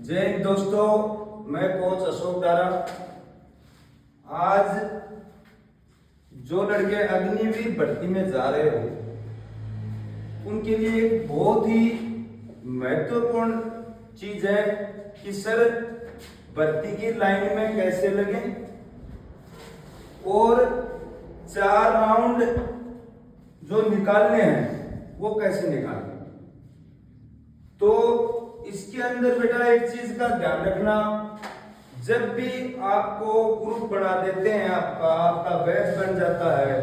जय हिंद दोस्तों, मैं कोच अशोक दारा। आज जो लड़के अग्निवीर भर्ती में जा रहे हो उनके लिए एक बहुत ही महत्वपूर्ण चीज है कि सर भर्ती की लाइन में कैसे लगे और 4 राउंड जो निकालने हैं वो कैसे निकालने। तो इसके अंदर बेटा एक चीज का ध्यान रखना, जब भी आपको ग्रुप बना देते हैं, आपका बैच बन जाता है,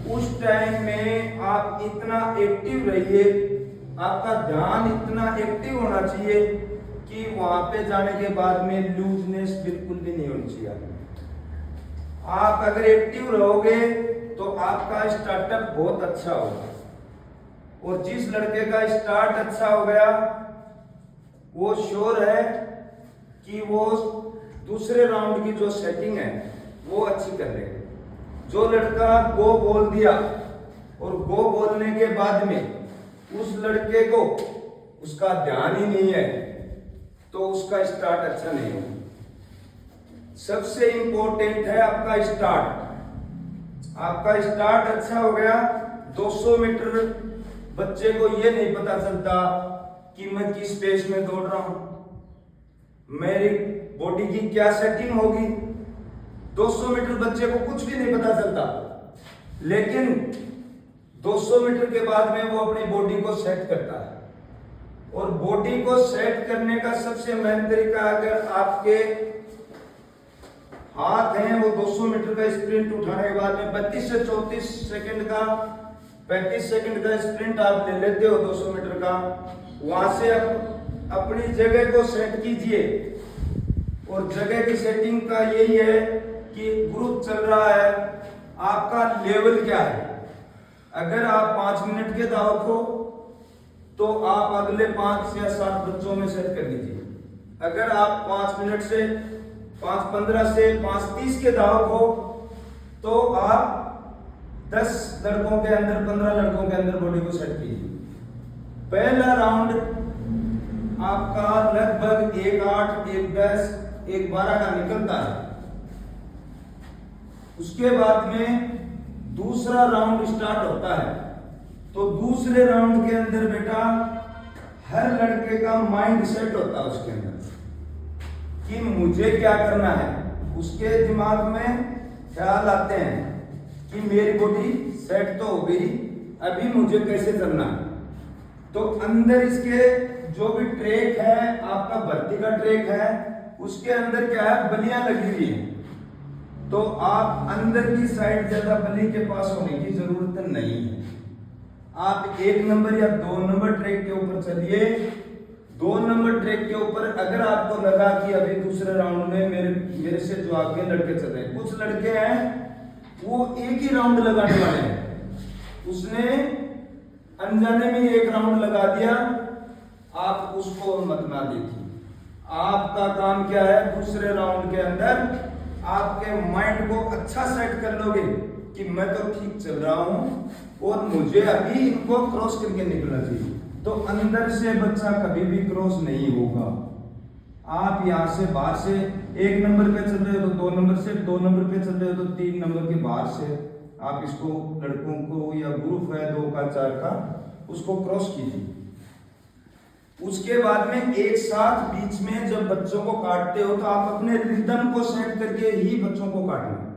उस टाइम में आप इतना एक्टिव रहिए, आपका ध्यान इतना एक्टिव होना चाहिए कि वहां पे जाने के बाद में लूजनेस बिल्कुल भी नहीं होनी चाहिए। आप अगर एक्टिव रहोगे तो आपका स्टार्टअप बहुत अच्छा होगा, और जिस लड़के का स्टार्ट अच्छा हो गया वो श्योर है कि वो दूसरे राउंड की जो सेटिंग है वो अच्छी कर लेगा। जो लड़का गो बोल दिया और गो बोलने के बाद में उस लड़के को उसका ध्यान ही नहीं है तो उसका स्टार्ट अच्छा नहीं होगा। सबसे इंपॉर्टेंट है आपका स्टार्ट। आपका स्टार्ट अच्छा हो गया, 200 मीटर बच्चे को ये नहीं पता चलता कि मैं किस पेस में दौड़ रहा हूं, मेरी बॉडी की क्या सेटिंग होगी। 200 मीटर बच्चे को कुछ भी नहीं पता चलता, लेकिन 200 मीटर के बाद में वो अपनी बॉडी को सेट करता है। और बॉडी को सेट करने का सबसे मेन तरीका, अगर आपके हाथ हैं वो 200 मीटर का स्प्रिंट उठाने के बाद में 32 से 34 सेकंड का 35 सेकंड का स्प्रिंट आप ले लेते हो 200 मीटर का, वहां से आप अपनी जगह को सेट कीजिए। और जगह की सेटिंग का यही है कि ग्रुप चल रहा है, आपका लेवल क्या है। अगर आप 5 मिनट के धावक हो तो आप अगले 5 या 7 बच्चों में सेट कर लीजिए। अगर आप 5 मिनट से 5:15 से 5:30 के धावक हो तो आप 10 लड़कों के अंदर 15 लड़कों के अंदर बॉडी को सेट कीजिए। पहला राउंड आपका लगभग 1:08, 1:10, 1:12 का निकलता है। उसके बाद में दूसरा राउंड स्टार्ट होता है। तो दूसरे राउंड के अंदर बेटा हर लड़के का माइंड सेट होता है उसके अंदर कि मुझे क्या करना है। उसके दिमाग में ख्याल आते हैं कि मेरी बॉडी सेट तो हो गई, अभी मुझे कैसे चलना है। तो अंदर इसके जो भी ट्रैक है, आपका भर्ती का ट्रैक है, उसके अंदर क्या है, बलियां लगी हुई है। तो आप अंदर की साइड ज्यादा बली के पास होने की जरूरत नहीं है। आप 1 नंबर या 2 नंबर ट्रैक के ऊपर चलिए। 2 नंबर ट्रैक के ऊपर अगर आपको लगा कि अभी दूसरे राउंड में मेरे से जो आगे लड़के चल रहे हैं, कुछ लड़के हैं वो एक ही राउंड लगाने वाले हैं, उसने अनजाने में 1 राउंड लगा दिया, आप उसको मत ना देखिए। आपका काम क्या है, दूसरे राउंड के अंदर आपके माइंड को अच्छा सेट कर लोगे कि मैं तो ठीक चल रहा हूं और मुझे अभी इनको क्रॉस करके निकलना चाहिए। तो अंदर से बच्चा कभी भी क्रॉस नहीं होगा। आप यहाँ से बाहर से 1 नंबर पे चल रहे हो तो 2 नंबर से, 2 नंबर पे चल रहे हो तो 3 नंबर के बाहर से आप इसको लड़कों को या ग्रुप है 2 का 4 का उसको क्रॉस कीजिए। उसके बाद में एक साथ बीच में जब बच्चों को काटते हो तो आप अपने रिदम को सेट करके ही बच्चों को काटना।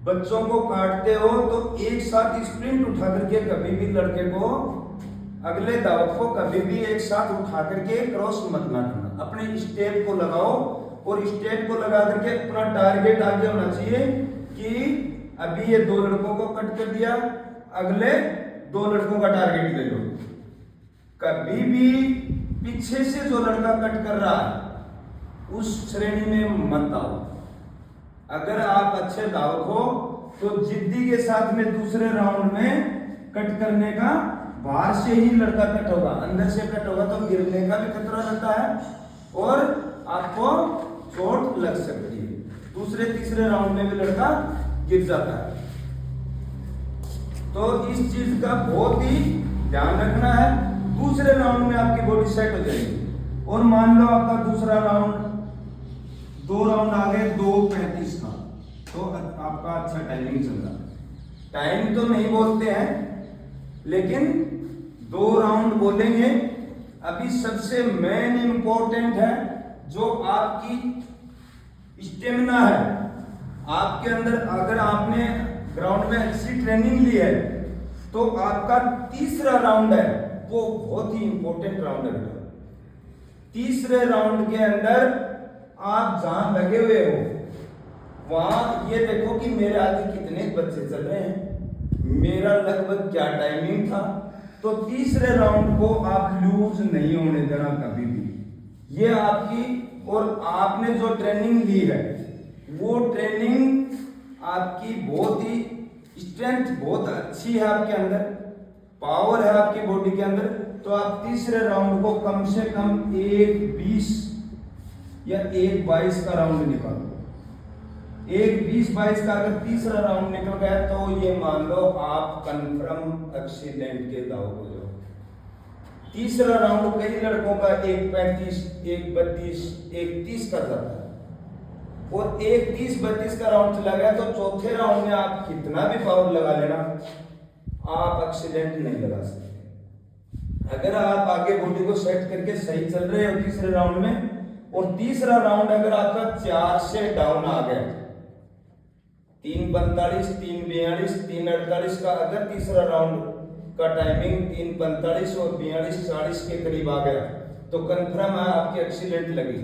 बच्चों को काटते हो तो एक साथ स्प्रिंट उठा करके कभी भी लड़के को, अगले धावक को कभी भी एक साथ उठा करके क्रॉस मत ना करना। अपने स्टेप को लगाओ और स्टेप को लगा करके अपना टारगेट आगे होना चाहिए कि अभी ये 2 लड़कों को कट कर दिया, अगले 2 लड़कों का टारगेट ले लो। कभी भी पीछे से जो लड़का कट कर रहा है उस श्रेणी में मत आओ। अगर आप अच्छे धावक हो तो जिद्दी के साथ में दूसरे राउंड में कट करने का, बाहर से ही लड़का कट होगा, अंदर से कट होगा तो गिरने का भी खतरा रहता है और आपको चोट लग सकती है। दूसरे तीसरे राउंड में भी लड़का गिर जाता है। तो इस चीज का बहुत ही ध्यान रखना है। दूसरे राउंड में आपकी बॉडी सेट हो जाएगी और मान लो आपका दूसरा राउंड 2 राउंड आ गए 2:35 का, तो आपका अच्छा टाइमिंग चल रहा है। टाइम तो नहीं बोलते हैं लेकिन 2 राउंड बोलेंगे। अभी सबसे मेन इंपॉर्टेंट है जो आपकी स्टेमिना है आपके अंदर। अगर आपने ग्राउंड में अच्छी ट्रेनिंग ली है तो आपका तीसरा राउंड है वो बहुत ही इंपॉर्टेंट राउंड है बेटा। तीसरे राउंड के अंदर आप जहां लगे हुए हो वहां ये देखो कि मेरे आगे कितने बच्चे चल रहे हैं, मेरा लगभग क्या टाइमिंग था। तो तीसरे राउंड को आप लूज नहीं होने देना कभी भी। ये आपकी और आपने जो ट्रेनिंग ली है वो ट्रेनिंग आपकी बहुत ही स्ट्रेंथ बहुत अच्छी है, आपके अंदर पावर है आपकी बॉडी के अंदर। तो आप तीसरे राउंड को कम से कम 1:20 या 1:22 का राउंड निकालो। 1:20-22 का अगर तीसरा राउंड निकल गया तो ये मान लो आप कंफर्म एक्सीडेंट के दाव हो जाओ। तीसरा राउंड कई लड़कों का 1:35, 1:32, 1:30 कर जाता है और 1:30-32 का राउंड चला गया तो चौथे राउंड में आप कितना भी पावर लगा लेना आप एक्सीडेंट नहीं लगा सकते। अगर आप आगे बॉडी को सेट करके सही चल रहे हो तीसरे राउंड में, और तीसरा राउंड अगर आपका 4 से डाउन आ गया 3:45, 3:42, 3:48 का अगर तीसरा राउंड का टाइमिंग 3:45 और 42-40 के करीब आ गया तो कंफर्म है आपकी एक्सीडेंट लगी।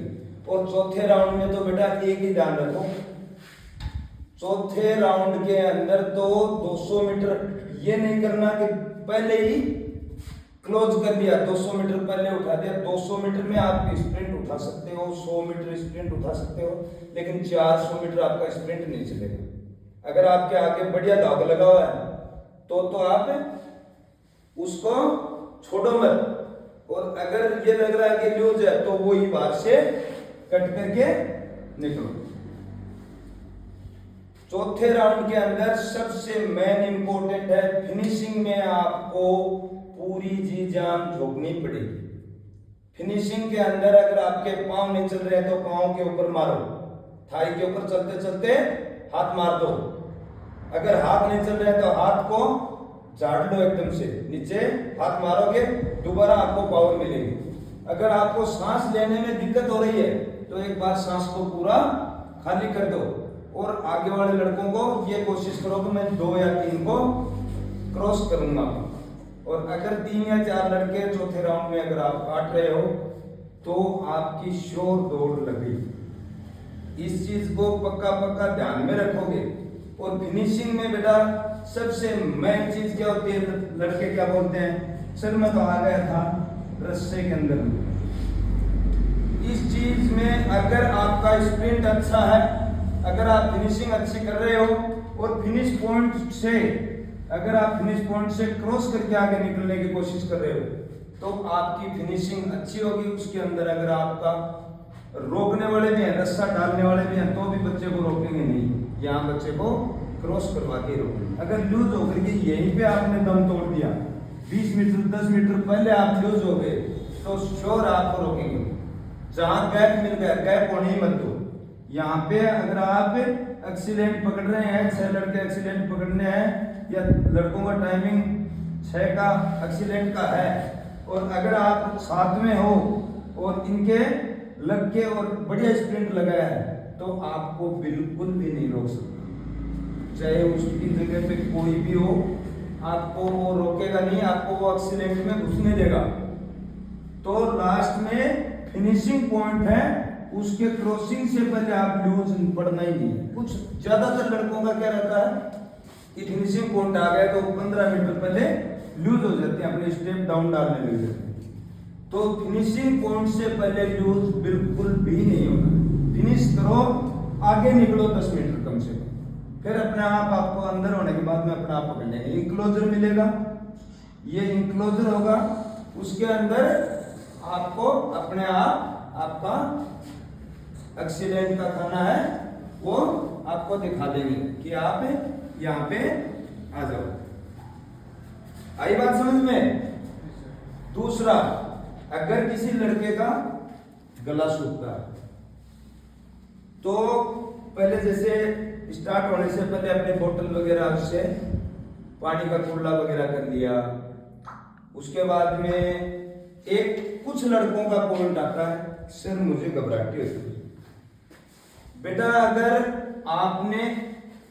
और चौथे राउंड में तो बेटा एक ही ध्यान रखो, चौथे राउंड के अंदर तो 200 मीटर ये नहीं करना कि पहले ही क्लोज कर दिया, 200 मीटर पहले उठा दिया। 200 मीटर में आप स्प्रिंट उठा सकते हो, 100 मीटर स्प्रिंट उठा सकते हो, लेकिन 400 मीटर आपका स्प्रिंट नहीं चलेगा। अगर आपके आगे बढ़िया दाग लगा हुआ है तो आप उसको छोड़ो मत, और अगर ये लग रहा है कि लूज है तो वो ही बाहर से कट करके निकलो। चौथे राउंड के अंदर सबसे मेन इंपॉर्टेंट है फिनिशिंग में आपको पूरी जी जान झोंकनी पड़ेगी। फिनिशिंग के अंदर अगर आपके पांव नहीं चल रहे तो पांव के ऊपर मारो, थाई के ऊपर चलते चलते हाथ मार दो। अगर हाथ नहीं चल रहे तो हाथ को झाड़ लो, एकदम से नीचे हाथ मारोगे दोबारा आपको पावर मिलेगी। अगर आपको सांस लेने में दिक्कत हो रही है तो एक बार सांस को पूरा खाली कर दो, और आगे वाले लड़कों को ये कोशिश करो कि मैं 2 या 3 को क्रॉस करूंगा। और अगर 3 या 4 लड़के चौथे राउंड में अगर आप काट रहे हो तो आपकी श्योर दौड़ लग गई। इस चीज को पक्का पक्का ध्यान में रखोगे। और फिनिशिंग में बेटा सबसे मेन चीज क्या होती है, लड़के क्या बोलते हैं, सर मैं तो आ गया था रस्से के अंदर। इस चीज में अगर आपका स्प्रिंट अच्छा है, अगर आप फिनिशिंग अच्छी कर रहे हो और फिनिश पॉइंट से अगर आप फिनिश पॉइंट से क्रॉस करके आगे निकलने की कोशिश कर रहे हो तो आपकी फिनिशिंग अच्छी होगी। उसके अंदर अगर आपका रोकने वाले भी हैं, रस्सा डालने वाले भी हैं, तो भी बच्चे को रोकेंगे नहीं, यहाँ बच्चे को क्रॉस करवा के रोकेंगे। अगर लूज होकर के यहीं पे आपने दम तोड़ दिया, 20 मीटर 10 मीटर पहले आप लूज हो गए तो श्योर आपको रोकेंगे। जहां गैप मिल गया गैप होने ही मत दो। यहाँ पे अगर आप एक्सीलेंट पकड़ रहे हैं, 6 लड़के एक्सीलेंट पकड़ने हैं या लड़कों का टाइमिंग 6 का एक्सीलेंट का है, और अगर आप साथ में हो और इनके लग के और बढ़िया स्प्रिंट लगाया है तो आपको बिल्कुल भी नहीं रोक सकते। चाहे उसकी जगह पे कोई भी हो, आपको वो रोकेगा नहीं, आपको वो एक्सीलेंट में घुसने देगा। तो लास्ट में फिनिशिंग पॉइंट है, उसके क्रॉसिंग से पहले आप लूज पड़ना ही नहीं है। कुछ ज्यादातर लड़कों का क्या रहता है कि फिनिशिंग पॉइंट आ गया तो 15 मीटर पहले लूज हो जाते हैं, अपने स्टेप डाउन डालने लग जाते हैं। तो फिनिशिंग पॉइंट से पहले लूज बिल्कुल भी नहीं होगा। फिनिश करो, आगे निकलो 10 मीटर कम से कम, फिर अपने आप आपको अंदर होने के बाद में अपने आप पकड़ लेंगे। इंक्लोजर मिलेगा, ये इंक्लोजर होगा, उसके अंदर आपको अपने आप आपका एक्सीडेंट का खाना है वो आपको दिखा देंगे कि आप यहाँ पे आ जाओ। आई बात समझ में? दूसरा, अगर किसी लड़के का गला सूखता है। तो पहले जैसे स्टार्ट होने से पहले अपने बोतल वगैरह से पानी का कुल्ला वगैरह कर लिया। उसके बाद में एक कुछ लड़कों का पॉइंट आता है, सर मुझे घबराहट होती है। बेटा अगर आपने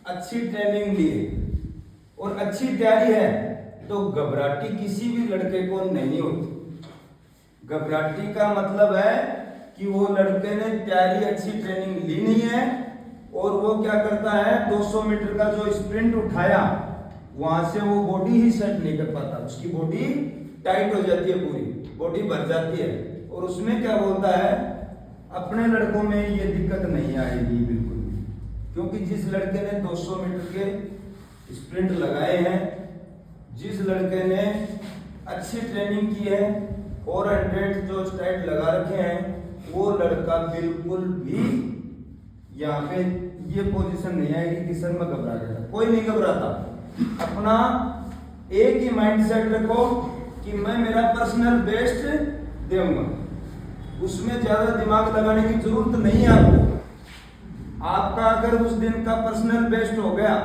अच्छी ट्रेनिंग ली और अच्छी तैयारी है तो घबराहटी किसी भी लड़के को नहीं होती। घबराहटी का मतलब है कि वो लड़के ने तैयारी अच्छी ट्रेनिंग ली नहीं है और वो क्या करता है 200 मीटर का जो स्प्रिंट उठाया वहां से वो बॉडी ही सेट नहीं कर पाता, उसकी बॉडी टाइट हो जाती है, पूरी बॉडी भर जाती है। और उसमें क्या बोलता है, अपने लड़कों में ये दिक्कत नहीं आएगी बिल्कुल भी, क्योंकि जिस लड़के ने 200 मीटर के स्प्रिंट लगाए हैं, जिस लड़के ने अच्छी ट्रेनिंग की है, 400 जो स्टाइट लगा रखे हैं, वो लड़का बिल्कुल भी यहाँ पे ये पोजीशन नहीं आएगी कि सर मैं घबरा गया। कोई नहीं घबराता। अपना एक ही माइंडसेट रखो कि मैं मेरा पर्सनल बेस्ट दूंगा, उसमें ज्यादा दिमाग लगाने की जरूरत नहीं है आपको। आपका अगर उस दिन का पर्सनल बेस्ट हो गया,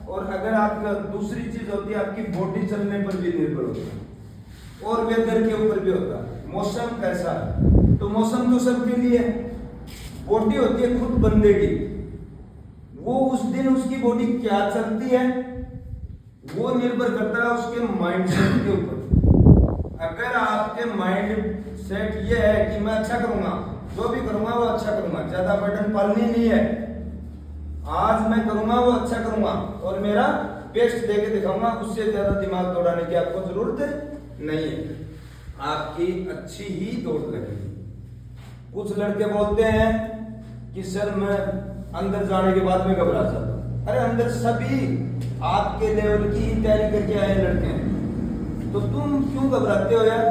और अगर आपका दूसरी चीज होती है आपकी बॉडी चलने पर भी निर्भर होता है और वेदर के ऊपर भी होता है, मौसम कैसा है। तो मौसम तो सबके लिए, बॉडी होती है खुद बंदे की, वो उस दिन उसकी बॉडी क्या चलती है वो निर्भर करता है उसके माइंडसेट के ऊपर। अगर आपके माइंड सेट ये है कि मैं अच्छा करूंगा, जो भी करूंगा वो अच्छा करूंगा, ज्यादा बर्डन पालनी नहीं है, आज मैं करूंगा वो अच्छा करूंगा और मेरा बेस्ट देके दिखाऊंगा, उससे ज्यादा दिमाग दौड़ाने की आपको जरूरत नहीं है, आपकी अच्छी ही दौड़ लगेगी। कुछ लड़के बोलते हैं कि सर मैं अंदर जाने के बाद में घबरा जाता हूं। अरे अंदर सभी आपके लेवल की ही तैयारी करके आए लड़के हैं, तो तुम क्यों घबराते हो यार?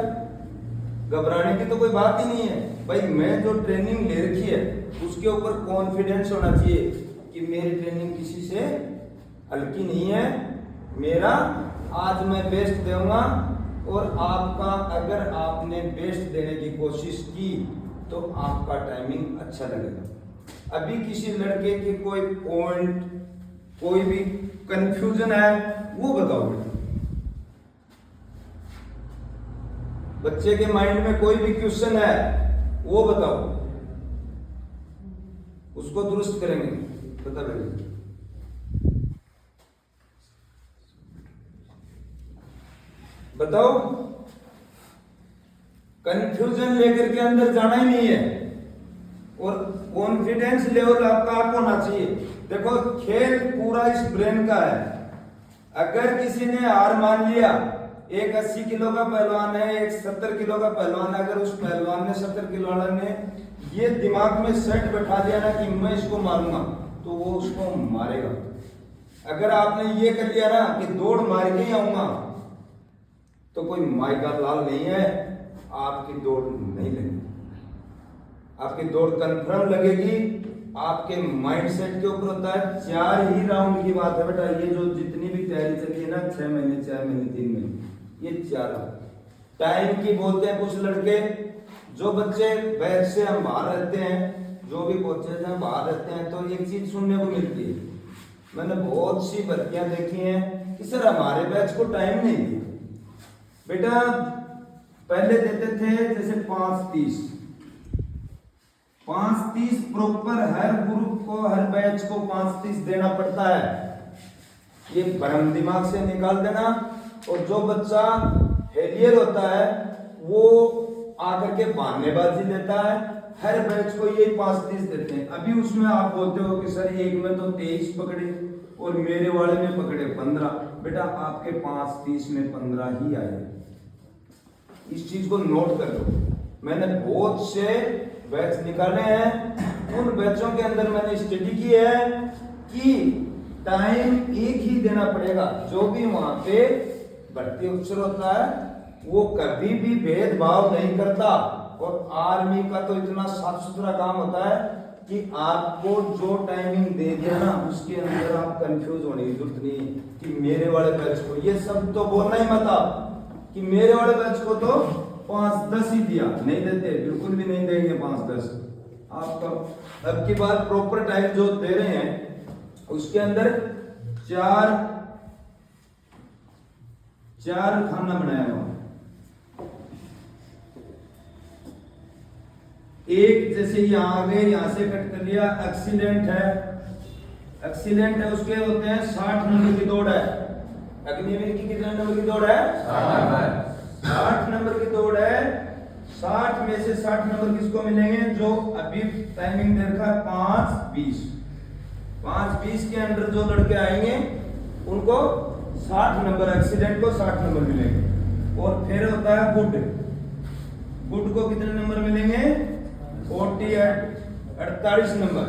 घबराने की तो कोई बात ही नहीं है भाई। मैं जो ट्रेनिंग ले रखी है उसके ऊपर कॉन्फिडेंस होना चाहिए कि मेरी ट्रेनिंग किसी से हल्की नहीं है, मेरा आज मैं बेस्ट दूंगा। और आपका अगर आपने बेस्ट देने की कोशिश की तो आपका टाइमिंग अच्छा लगेगा। अभी किसी लड़के की कोई पॉइंट, कोई भी कंफ्यूजन है वो बताओ बेटा। बच्चे के माइंड में कोई भी क्वेश्चन है वो बताओ, उसको दुरुस्त करेंगे। बता बेटा, बताओ। कंफ्यूजन लेकर के अंदर जाना ही नहीं है और कॉन्फिडेंस लेवल आपका आप होना चाहिए। देखो खेल पूरा इस ब्रेन का है। अगर किसी ने हार मान लिया, एक 80 किलो का पहलवान है, एक 70 किलो का पहलवान है, अगर उस पहलवान ने 70 किलो वाले ने ये दिमाग में सेट बैठा दिया ना कि मैं इसको मारूंगा, तो वो उसको मारेगा। अगर आपने ये कर लिया ना कि दौड़ मार के ही आऊंगा, तो कोई माई का लाल नहीं है, आपकी दौड़ नहीं लगेगी। आपकी दौड़ कंफर्म लगेगी, आपके माइंडसेट के ऊपर होता है। 4 ही राउंड की बात है बेटा। ये जो जितनी भी तैयारी चली है ना, 6 महीने 4 महीने 3 महीने, ये 4 टाइम की बोलते हैं कुछ लड़के। जो बच्चे बैच से हम बाहर रहते हैं, जो भी कोचेज हैं बाहर रहते हैं, तो एक चीज सुनने को मिलती है, मैंने बहुत सी भर्तियां देखी हैं कि सर हमारे बैच को टाइम नहीं दिया। बेटा पहले देते थे जैसे 5:30 प्रॉपर हर ग्रुप को, हर बैच को 5:30 देना पड़ता है। ये भ्रम दिमाग से निकाल देना। और जो बच्चा फेलियर होता है वो आकर के बहानेबाजी लेता है। हर बैच को यही 5:30 देते हैं। अभी उसमें आप बोलते हो कि सर एक में तो 23 पकड़े और मेरे वाले में पकड़े 15। बेटा आपके 5:30 में 15 ही आए। इस चीज को नोट कर लो। मैंने बहुत से बैच निकाले हैं, उन बैचों के अंदर मैंने स्टडी की है कि टाइम एक ही देना पड़ेगा। जो भी वहां पे भर्ती अफसर होता है वो कभी भी भेदभाव नहीं करता। और आर्मी का तो इतना साफ सुथरा काम होता है कि आपको जो टाइमिंग दे दिया ना, उसके अंदर आप कंफ्यूज होने की जरूरत नहीं कि मेरे वाले बैच को, ये सब तो बोलना ही मत आप कि मेरे वाले बैच को तो 5-10 ही दिया, नहीं देते, बिल्कुल भी नहीं देंगे 5-10 आपका। अब की बात प्रॉपर टाइम जो दे रहे हैं उसके अंदर चार खाना बनाया हुआ, एक जैसे यहाँ आ गए, यहां से कट कर लिया। एक्सीलेंट है, उसके होते हैं 60 नंबर की दौड़ है। अग्निवीर की कितने नंबर की दौड़ है? 60 नंबर की दौड़ है। 60 में से 60 नंबर किसको मिलेंगे? जो अभी टाइमिंग दे रखा है 5:20। 5:20 के अंदर जो लड़के आएंगे उनको 60 नंबर, एक्सीडेंट को 60 नंबर मिलेंगे। और फिर होता है गुड को कितने नंबर मिलेंगे? 48 नंबर।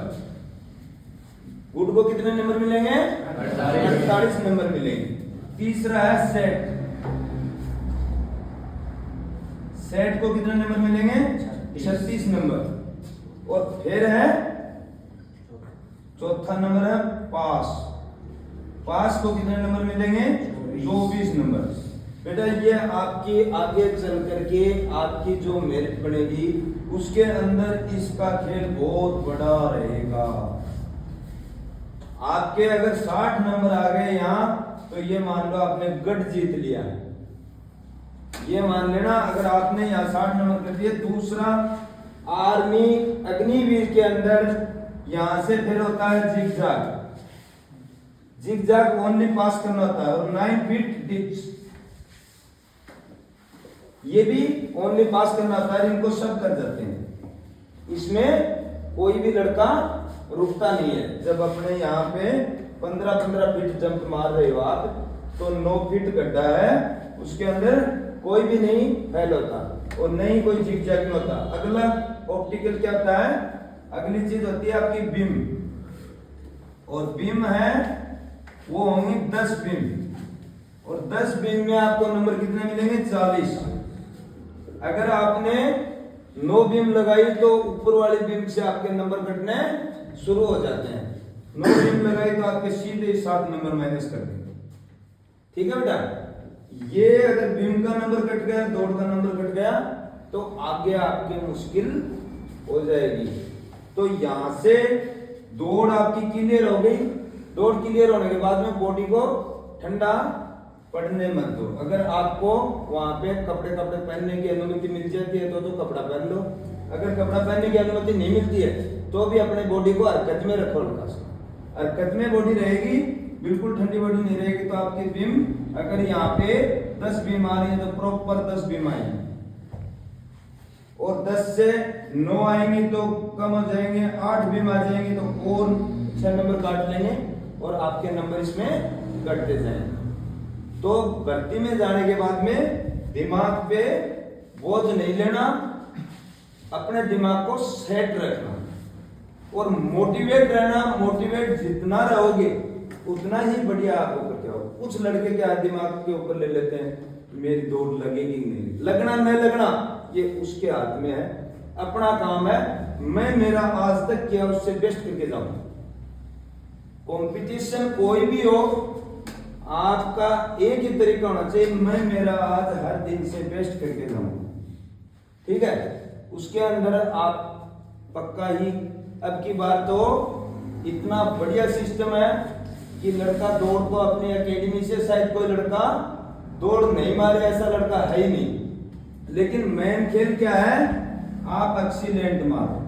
गुड को कितने नंबर मिलेंगे? 48 नंबर मिलेंगे। तीसरा है सेट को कितने नंबर मिलेंगे? 36 नंबर। और फिर है चौथा नंबर है पास को कितने नंबर मिलेंगे? 24 नंबर। बेटा ये आपकी आगे चल करके आपकी जो मेरिट बनेगी उसके अंदर इसका खेल बहुत बड़ा रहेगा। आपके अगर 60 नंबर आ गए यहां तो ये मान लो आपने गढ़ जीत लिया। ये मान लेना अगर आपने यहाँ 60 नंबर कर दिए। दूसरा आर्मी अग्निवीर के अंदर यहां से फिर होता है जिगजैग ओनली पास करना होता है। और 9 फीट डिच ये भी ओनली पास करना होता है। इनको सब कर जाते हैं, इसमें कोई भी लड़का रुकता नहीं है। जब अपने यहाँ पे 15-15 फीट जंप मार रहे हो आप तो 9 फीट गड्ढा है, उसके अंदर कोई भी नहीं फेल होता और नहीं कोई जिगजैग में होता। अगला ऑप्टिकल क्या होता है? अगली चीज होती है आपकी बीम। और बीम है वो होंगी 10 बीम। और 10 बीम में आपको नंबर कितने मिलेंगे? 40। अगर आपने 9 बीम लगाई तो ऊपर वाली बीम से आपके नंबर कटने शुरू हो जाते हैं। 9 बीम लगाई तो आपके सीधे 7 नंबर माइनस कर देंगे। ठीक है बेटा, ये अगर बीम का नंबर कट गया, दौड़ का नंबर कट गया तो आगे आपकी मुश्किल हो जाएगी। तो यहां से दौड़ आपकी क्लियर हो गई। दौड़ क्लियर होने के बाद में बॉडी को ठंडा पड़ने मत दो। अगर आपको वहां पे कपड़े पहनने की अनुमति मिल जाती है तो कपड़ा पहन लो। अगर कपड़ा पहनने की अनुमति नहीं मिलती है तो भी अपने बॉडी को हरकत में रखो। हरकत में बॉडी रहेगी, बिल्कुल ठंडी बॉडी नहीं रहेगी। तो आपकी बीम अगर यहाँ पे 10 बीम आ रही है तो प्रॉपर 10 बीम आएंगी। और 10 से 9 आएंगी तो कम हो जाएंगे। 8 बीम आ जाएंगी तो और 6 नंबर काट लेंगे और आपके नंबर इसमें कटते जाएंगे। तो भर्ती में जाने के बाद में दिमाग पे बोझ नहीं लेना, अपने दिमाग को सेट रखना और मोटिवेट रहना। मोटिवेट जितना रहोगे उतना ही बढ़िया आप होकर क्या हो। कुछ लड़के क्या दिमाग के ऊपर ले लेते हैं, मेरी दौड़ लगेगी नहीं, लगना नहीं लगना ये उसके हाथ में है। अपना काम है मैं मेरा आज तक किया उससे बेस्ट करके जाऊं। कंपटीशन कोई भी हो आपका एक ही तरीका होना चाहिए, मैं मेरा आज हर दिन से बेस्ट करके जाऊं। ठीक है, उसके अंदर आप पक्का ही। अब की बार तो इतना बढ़िया सिस्टम है कि लड़का दौड़ को अपनी एकेडमी से शायद कोई लड़का दौड़ नहीं मारे, ऐसा लड़का है ही नहीं। लेकिन मेन खेल क्या है? आप एक्सीलेंट मारो।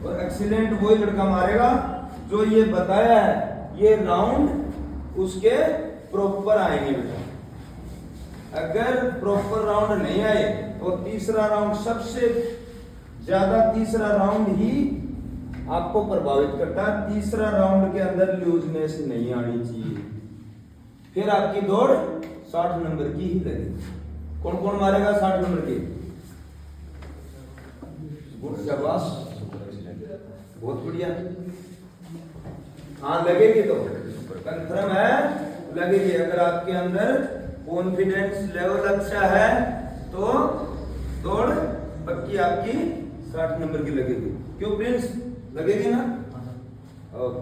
और एक्सीलेंट वही लड़का मारेगा जो ये बताया है। ये राउंड उसके प्रॉपर आएंगे बेटा। अगर प्रॉपर राउंड नहीं आए तो तीसरा राउंड सबसे ज्यादा, तीसरा राउंड ही आपको प्रभावित करता है। तीसरा राउंड के अंदर लूजनेस नहीं आनी चाहिए, फिर आपकी दौड़ 60 नंबर की ही लगेगी। कौन कौन मारेगा 60 नंबर की? शाबाश, बहुत बढ़िया। हाँ लगेगी तो कंफर्म है, लगेगी। अगर आपके अंदर कॉन्फिडेंस लेवल अच्छा है तो दौड़ पक्की आपकी 60 नंबर की लगेगी। क्यों प्रिंस? लगेगी ना? ओके।